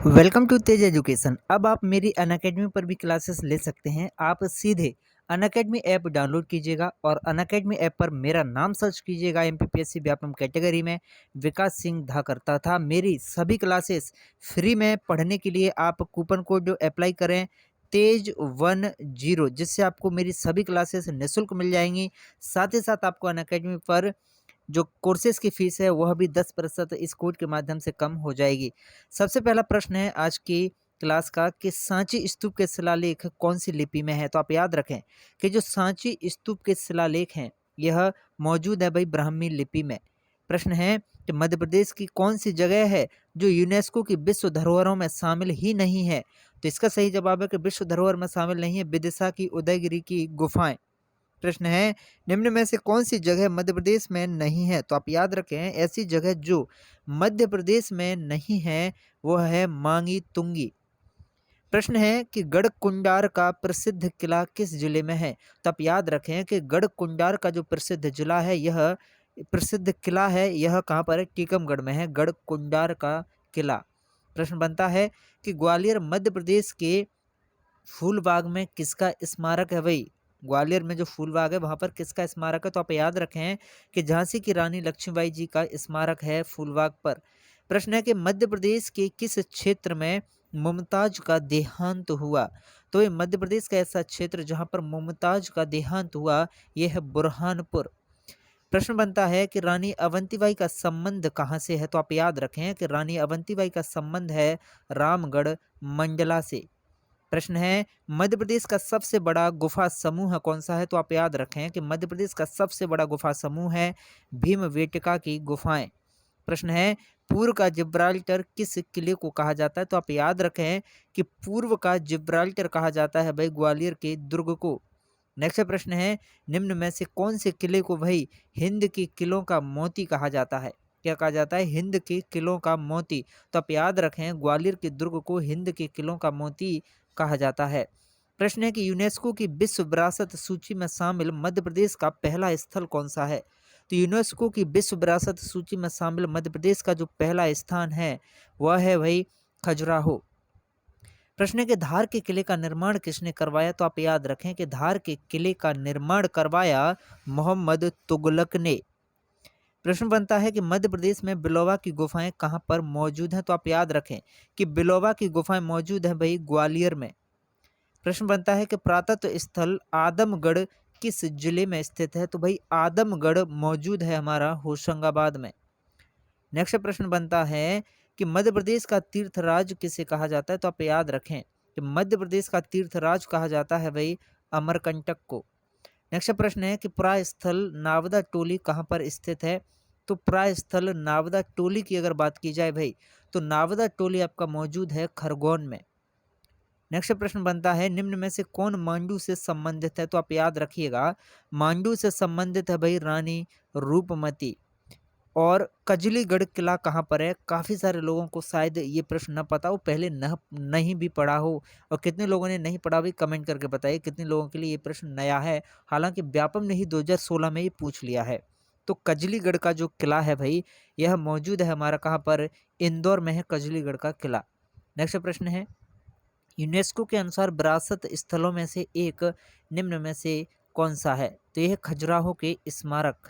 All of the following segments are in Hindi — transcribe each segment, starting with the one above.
Welcome to Tej education. अब आप मेरी अनअकैडमी पर भी क्लासेस ले सकते हैं। आप सीधे अनअकैडमी ऐप डाउनलोड कीजिएगा और अनअकैडमी ऐप पर मेरा नाम सर्च कीजिएगा। एमपीपीएससी व्यापम कैटेगरी में विकास सिंह धा करता था। मेरी सभी क्लासेस फ्री में पढ़ने के लिए आप कूपन कोड जो अप्लाई करें तेज10, जिससे आपको मेरी सभी क्लासेस निःशुल्क मिल जाएंगी। साथ ही साथ आपको अनअकैडमी पर जो कोर्सेज की फीस है वह भी 10% इस कोड के माध्यम से कम हो जाएगी। सबसे पहला प्रश्न है आज की क्लास का कि सांची स्तूप के शिलालेख कौन सी लिपि में है। तो आप याद रखें कि जो सांची स्तूप के शिलालेख हैं यह मौजूद है भाई ब्राह्मी लिपि में। प्रश्न है कि मध्य प्रदेश की कौन सी जगह है जो यूनेस्को की विश्व धरोहरों में शामिल ही नहीं है। तो इसका सही जवाब है कि विश्व धरोहर में शामिल नहीं है विदिशा की उदयगिरी की गुफाएं। प्रश्न है निम्न में से कौन सी जगह मध्य प्रदेश में नहीं है। तो आप याद रखें ऐसी जगह जो मध्य प्रदेश में नहीं है वह है मांगी तुंगी। प्रश्न है कि गढ़कुंडार का प्रसिद्ध किला किस जिले में है। तो आप याद रखें कि गढ़कुंडार का जो प्रसिद्ध जिला है यह प्रसिद्ध किला है यह कहाँ पर है, टीकमगढ़ में है गढ़कुंडार का किला। प्रश्न बनता है कि ग्वालियर मध्य प्रदेश के फूलबाग में किसका स्मारक है भाई। ग्वालियर में जो फूलबाग है वहां पर किसका स्मारक है। तो आप याद रखें कि झांसी की रानी लक्ष्मीबाई जी का स्मारक है फूलबाग पर। प्रश्न है कि मध्य प्रदेश के किस क्षेत्र में मुमताज का देहांत हुआ। तो ये मध्य प्रदेश का ऐसा क्षेत्र जहां पर मुमताज का देहांत हुआ यह है बुरहानपुर। प्रश्न बनता है कि रानी अवंतीबाई का संबंध कहाँ से है। तो आप याद रखें कि रानी अवंतीबाई का संबंध है रामगढ़ मंडला से। प्रश्न है मध्य प्रदेश का सबसे बड़ा गुफा समूह कौन सा है। तो आप याद रखें कि मध्य प्रदेश का सबसे बड़ा गुफा समूह है भीमवेटका की गुफाएं। प्रश्न है पूर्व का जिब्राल्टर किस किले को कहा जाता है। तो आप याद रखें कि पूर्व का जिब्राल्टर कहा जाता है भाई ग्वालियर के दुर्ग को। नेक्स्ट प्रश्न है निम्न में से कौन से किले को भाई हिंद के किलों का मोती कहा जाता है। क्या कहा जाता है, हिंद के किलों का मोती। तो आप याद रखें ग्वालियर के दुर्ग को हिंद के किलों का मोती कहा जाता है। प्रश्न है कि यूनेस्को की विश्व विरासत सूची में शामिल मध्य प्रदेश का पहला स्थल कौन सा है। तो यूनेस्को की विश्व विरासत सूची में शामिल मध्य प्रदेश का जो पहला स्थान है वह है भाई खजुराहो। प्रश्न है कि धार के किले का निर्माण किसने करवाया। तो आप याद रखें कि धार के किले का निर्माण करवाया मोहम्मद तुगलक ने। प्रश्न बनता है कि मध्य प्रदेश में बिलोवा की गुफाएं कहाँ पर मौजूद हैं। तो आप याद रखें कि बिलोवा की गुफाएं मौजूद हैं भाई ग्वालियर में। प्रश्न बनता है कि पुरातत्व स्थल आदमगढ़ किस जिले में स्थित है। तो भाई आदमगढ़ मौजूद है हमारा होशंगाबाद में। नेक्स्ट प्रश्न बनता है कि मध्य प्रदेश का तीर्थराज किसे कहा जाता है। तो आप याद रखें कि मध्य प्रदेश का तीर्थराज कहा जाता है भाई अमरकंटक को। नेक्स्ट प्रश्न है कि प्रास्थल नावदा टोली कहाँ पर स्थित है। तो प्रास्थल नावदा टोली की अगर बात की जाए भाई तो नावदा टोली आपका मौजूद है खरगोन में। नेक्स्ट प्रश्न बनता है निम्न में से कौन मांडू से संबंधित है। तो आप याद रखिएगा मांडू से संबंधित है भाई रानी रूपमती। और कजलीगढ़ किला कहाँ पर है। काफ़ी सारे लोगों को शायद ये प्रश्न न पता हो, पहले न नहीं भी पढ़ा हो। और कितने लोगों ने नहीं पढ़ा भी कमेंट करके बताइए कितने लोगों के लिए ये प्रश्न नया है। हालांकि व्यापम ने ही 2016 में ये पूछ लिया है। तो कजलीगढ़ का जो किला है भाई यह मौजूद है हमारा कहाँ पर, इंदौर में है कजलीगढ़ का किला। नेक्स्ट प्रश्न है यूनेस्को के अनुसार विरासत स्थलों में से एक निम्न में से कौन सा है। तो यह खजुराहो के स्मारक।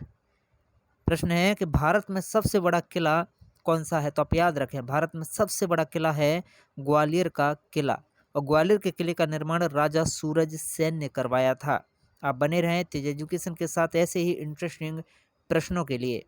प्रश्न है कि भारत में सबसे बड़ा किला कौन सा है। तो आप याद रखें भारत में सबसे बड़ा किला है ग्वालियर का किला। और ग्वालियर के किले का निर्माण राजा सूरज सेन ने करवाया था। आप बने रहें तेज एजुकेशन के साथ ऐसे ही इंटरेस्टिंग प्रश्नों के लिए।